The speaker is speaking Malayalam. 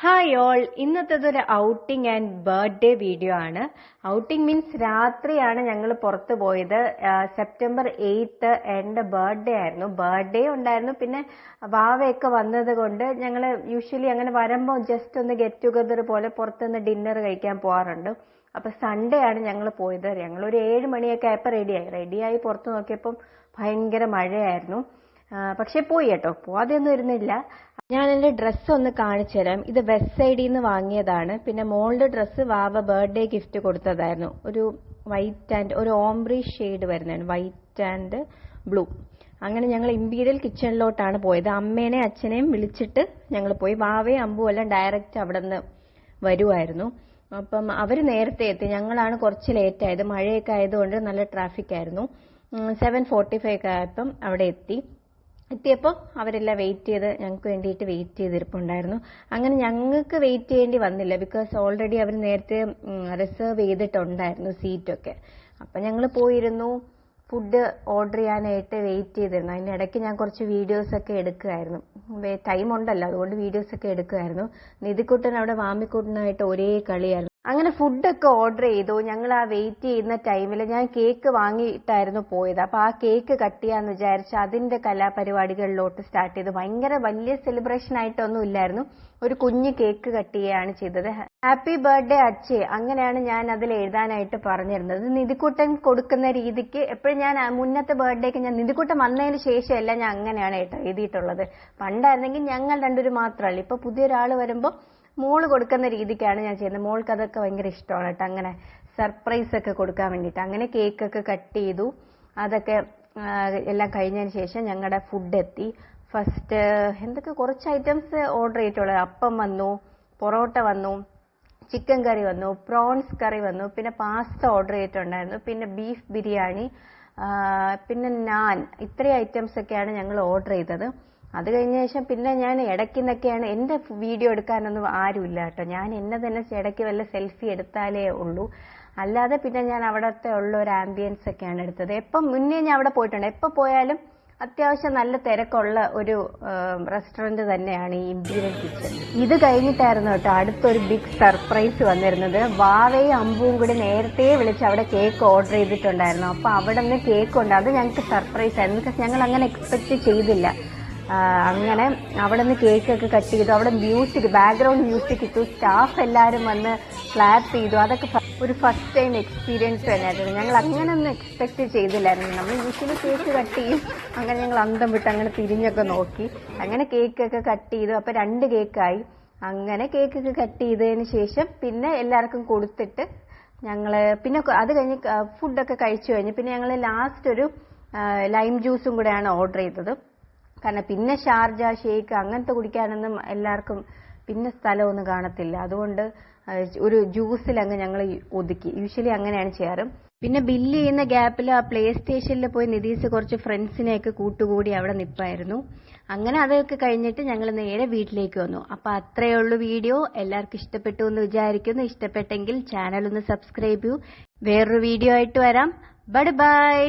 ഹായ് ഓൾ, ഇന്നത്തേതൊരു ഔട്ടിംഗ് ആൻഡ് ബർത്ത്ഡേ വീഡിയോ ആണ്. ഔട്ടിംഗ് മീൻസ് രാത്രിയാണ് ഞങ്ങൾ പുറത്തു പോയത്. സെപ്റ്റംബർ 8 എൻ്റെ ബർത്ത്ഡേ ആയിരുന്നു. ബർത്ത്ഡേ ഉണ്ടായിരുന്നു, പിന്നെ വാവയൊക്കെ വന്നത് കൊണ്ട് ഞങ്ങൾ യൂഷ്വലി അങ്ങനെ വരുമ്പോൾ ജസ്റ്റ് ഒന്ന് ഗെറ്റ് ടുഗദർ പോലെ പുറത്തുനിന്ന് ഡിന്നർ കഴിക്കാൻ പോകാറുണ്ട്. അപ്പൊ സൺഡേ ആണ് ഞങ്ങൾ പോയത്. ഞങ്ങളൊരു 7 മണിയൊക്കെ ആയപ്പോൾ റെഡിയായി പുറത്ത് നോക്കിയപ്പം ഭയങ്കര മഴയായിരുന്നു. പക്ഷെ പോയി കേട്ടോ, പോവാതെയൊന്നും ഇരുന്നില്ല. ഞാൻ എൻ്റെ ഡ്രസ്സ് ഒന്ന് കാണിച്ചു തരാം. ഇത് വെസ്റ്റ് സൈഡിൽ നിന്ന് വാങ്ങിയതാണ്. പിന്നെ മോളുടെ ഡ്രസ്സ് വാവ ബർത്ത്ഡേ ഗിഫ്റ്റ് കൊടുത്തതായിരുന്നു. ഒരു വൈറ്റ് ആൻഡ് ഒരു ഓംബ്രി ഷെയ്ഡ് വരുന്നതാണ്, വൈറ്റ് ആൻഡ് ബ്ലൂ. അങ്ങനെ ഞങ്ങൾ ഇമ്പീരിയൽ കിച്ചണിലോട്ടാണ് പോയത്. അമ്മേനെയും അച്ഛനെയും വിളിച്ചിട്ട് ഞങ്ങൾ പോയി. വാവയും അമ്പും എല്ലാം ഡയറക്റ്റ് അവിടെ നിന്ന് വരുമായിരുന്നു. അപ്പം അവർ നേരത്തെ എത്തി, ഞങ്ങളാണ് കുറച്ച് ലേറ്റ് ആയത്. മഴയൊക്കെ ആയതുകൊണ്ട് നല്ല ട്രാഫിക് ആയിരുന്നു. 7:45 ഒക്കെ ആയപ്പം അവിടെ എത്തിയപ്പോൾ അവരെല്ലാം വെയിറ്റ് ചെയ്ത് ഞങ്ങൾക്ക് വേണ്ടിയിട്ട് വെയിറ്റ് ചെയ്തിരിപ്പുണ്ടായിരുന്നു. അങ്ങനെ ഞങ്ങൾക്ക് വെയിറ്റ് ചെയ്യേണ്ടി വന്നില്ല, ബിക്കോസ് ഓൾറെഡി അവർ നേരത്തെ റിസർവ് ചെയ്തിട്ടുണ്ടായിരുന്നു സീറ്റൊക്കെ. അപ്പം ഞങ്ങൾ പോയിരുന്നു, ഫുഡ് ഓർഡർ ചെയ്യാനായിട്ട് വെയിറ്റ് ചെയ്തിരുന്നു. അതിനിടയ്ക്ക് ഞാൻ കുറച്ച് വീഡിയോസൊക്കെ എടുക്കുമായിരുന്നു. ടൈം ഉണ്ടല്ലോ, അതുകൊണ്ട് വീഡിയോസൊക്കെ എടുക്കുമായിരുന്നു. നിധിക്കുട്ടൻ അവിടെ വാമിക്കുട്ടനായിട്ട് ഒരേ കളിയായിരുന്നു. അങ്ങനെ ഫുഡൊക്കെ ഓർഡർ ചെയ്തു. ഞങ്ങൾ ആ വെയിറ്റ് ചെയ്യുന്ന ടൈമിൽ ഞാൻ കേക്ക് വാങ്ങിയിട്ടായിരുന്നു പോയത്. അപ്പൊ ആ കേക്ക് കട്ട് ചെയ്യാന്ന് വിചാരിച്ച് അതിന്റെ കലാപരിപാടികളിലോട്ട് സ്റ്റാർട്ട് ചെയ്തു. ഭയങ്കര വലിയ സെലിബ്രേഷൻ ആയിട്ടൊന്നും ഇല്ലായിരുന്നു. ഒരു കുഞ്ഞു കേക്ക് കട്ട് ചെയ്യുകയാണ് ചെയ്തത്. ഹാപ്പി ബർത്ത്ഡേ അച്ഛേ, അങ്ങനെയാണ് ഞാൻ അതിൽ എഴുതാനായിട്ട് പറഞ്ഞിരുന്നത്. നിധിക്കുട്ടൻ കൊടുക്കുന്ന രീതിക്ക് എപ്പോഴും ഞാൻ മുന്നത്തെ ബർത്ത്ഡേക്ക് ഞാൻ നിധിക്കുട്ടൻ വന്നതിന് ശേഷമല്ല ഞാൻ അങ്ങനെയാണ് കേട്ടോ എഴുതിയിട്ടുള്ളത്. പണ്ടായിരുന്നെങ്കിൽ ഞങ്ങൾ രണ്ടുപേരും മാത്രമല്ല, ഇപ്പൊ പുതിയൊരാൾ വരുമ്പോൾ മോള് കൊടുക്കുന്ന രീതിക്കാണ് ഞാൻ ചെയ്യുന്നത്. മോൾക്ക് അതൊക്കെ ഭയങ്കര ഇഷ്ടമാണ് കേട്ടോ, അങ്ങനെ സർപ്രൈസ് ഒക്കെ കൊടുക്കാൻ വേണ്ടിയിട്ട്. അങ്ങനെ കേക്കൊക്കെ കട്ട് ചെയ്തു. അതൊക്കെ എല്ലാം കഴിഞ്ഞതിന് ശേഷം ഞങ്ങളുടെ ഫുഡ് എത്തി. ഫസ്റ്റ് എന്തൊക്കെ കുറച്ച് ഐറ്റംസ് ഓർഡർ ചെയ്തിട്ടുള്ളത്. അപ്പം വന്നു, പൊറോട്ട വന്നു, ചിക്കൻ കറി വന്നു, പ്രോൺസ് കറി വന്നു, പിന്നെ പാസ്ത ഓർഡർ ചെയ്തിട്ടുണ്ടായിരുന്നു, പിന്നെ ബീഫ് ബിരിയാണി, പിന്നെ നാൻ. ഇത്രയും ഐറ്റംസ് ഒക്കെയാണ് ഞങ്ങൾ ഓർഡർ ചെയ്തത്. അത് കഴിഞ്ഞ ശേഷം പിന്നെ ഞാൻ ഇടയ്ക്കുന്നൊക്കെയാണ്, എൻ്റെ വീഡിയോ എടുക്കാനൊന്നും ആരുമില്ല കേട്ടോ. ഞാൻ എന്നെ തന്നെ ഇടയ്ക്ക് വല്ല സെൽഫി എടുത്താലേ ഉള്ളൂ. അല്ലാതെ പിന്നെ ഞാൻ അവിടത്തെ ഉള്ള ഒരു ആംബിയൻസ് ഒക്കെയാണ് എടുത്തത്. എപ്പം മുന്നേ ഞാൻ അവിടെ പോയിട്ടുണ്ട്. എപ്പോൾ പോയാലും അത്യാവശ്യം നല്ല തിരക്കുള്ള ഒരു റെസ്റ്റോറന്റ് തന്നെയാണ് ഈ ഇമ്പീരിയൽ കിച്ചൺ. ഇത് കഴിഞ്ഞിട്ടായിരുന്നു കേട്ടോ അടുത്തൊരു ബിഗ് സർപ്രൈസ് വന്നിരുന്നത്. വാവയും അമ്പും കൂടി നേരത്തെ വിളിച്ച് അവിടെ കേക്ക് ഓർഡർ ചെയ്തിട്ടുണ്ടായിരുന്നു. അപ്പൊ അവിടെ നിന്ന് കേക്ക് ഉണ്ട്. അത് ഞങ്ങൾക്ക് സർപ്രൈസ് ആയിരുന്നു, ബിക്കോസ് ഞങ്ങൾ അങ്ങനെ എക്സ്പെക്ട് ചെയ്തില്ല. അങ്ങനെ അവിടെ നിന്ന് കേക്കൊക്കെ കട്ട് ചെയ്തു. അവിടെ മ്യൂസിക്, ബാക്ക്ഗ്രൗണ്ട് മ്യൂസിക് ഇട്ടു. സ്റ്റാഫ് എല്ലാവരും വന്ന് ക്ലാപ്പ് ചെയ്തു. അതൊക്കെ ഒരു ഫസ്റ്റ് ടൈം എക്സ്പീരിയൻസ് തന്നെയായിരുന്നു. ഞങ്ങൾ അങ്ങനെ ഒന്നും എക്സ്പെക്ട് ചെയ്തില്ലായിരുന്നു. നമ്മൾ യൂഷ്വലി കേക്ക് കട്ട് ചെയ്യും. അങ്ങനെ ഞങ്ങൾ അന്തം വിട്ട് അങ്ങനെ തിരിഞ്ഞൊക്കെ നോക്കി. അങ്ങനെ കേക്കൊക്കെ കട്ട് ചെയ്തു. അപ്പൊ 2 കേക്കായി. അങ്ങനെ കേക്കൊക്കെ കട്ട് ചെയ്തതിന് ശേഷം പിന്നെ എല്ലാവർക്കും കൊടുത്തിട്ട് ഞങ്ങള് പിന്നെ അത് കഴിഞ്ഞ് ഫുഡൊക്കെ കഴിച്ചു കഴിഞ്ഞ് പിന്നെ ഞങ്ങൾ ലാസ്റ്റ് ഒരു ലൈം ജ്യൂസും കൂടെയാണ് ഓർഡർ ചെയ്തത്. കാരണം പിന്നെ ഷാർജ ഷേക്ക് അങ്ങനത്തെ കുടിക്കാനൊന്നും എല്ലാവർക്കും പിന്നെ സ്ഥലമൊന്നും കാണത്തില്ല. അതുകൊണ്ട് ഒരു ജ്യൂസിൽ അങ്ങ് ഞങ്ങൾ ഒതുക്കി. യൂഷ്വലി അങ്ങനെയാണ് ചെയ്യാറ്. പിന്നെ ബില്ല് ചെയ്യുന്ന ഗ്യാപ്പിൽ ആ പ്ലേ സ്റ്റേഷനിൽ പോയി നിതീഷ് കുറച്ച് ഫ്രണ്ട്സിനെയൊക്കെ കൂട്ടുകൂടി അവിടെ നിൽപ്പായിരുന്നു. അങ്ങനെ അതൊക്കെ കഴിഞ്ഞിട്ട് ഞങ്ങൾ നേരെ വീട്ടിലേക്ക് വന്നു. അപ്പൊ അത്രയേ ഉള്ളൂ വീഡിയോ. എല്ലാവർക്കും ഇഷ്ടപ്പെട്ടു എന്ന് വിചാരിക്കുന്നു. ഇഷ്ടപ്പെട്ടെങ്കിൽ ചാനൽ ഒന്ന് സബ്സ്ക്രൈബ് ചെയ്യൂ. വേറൊരു വീഡിയോ ആയിട്ട് വരാം. Bye bye.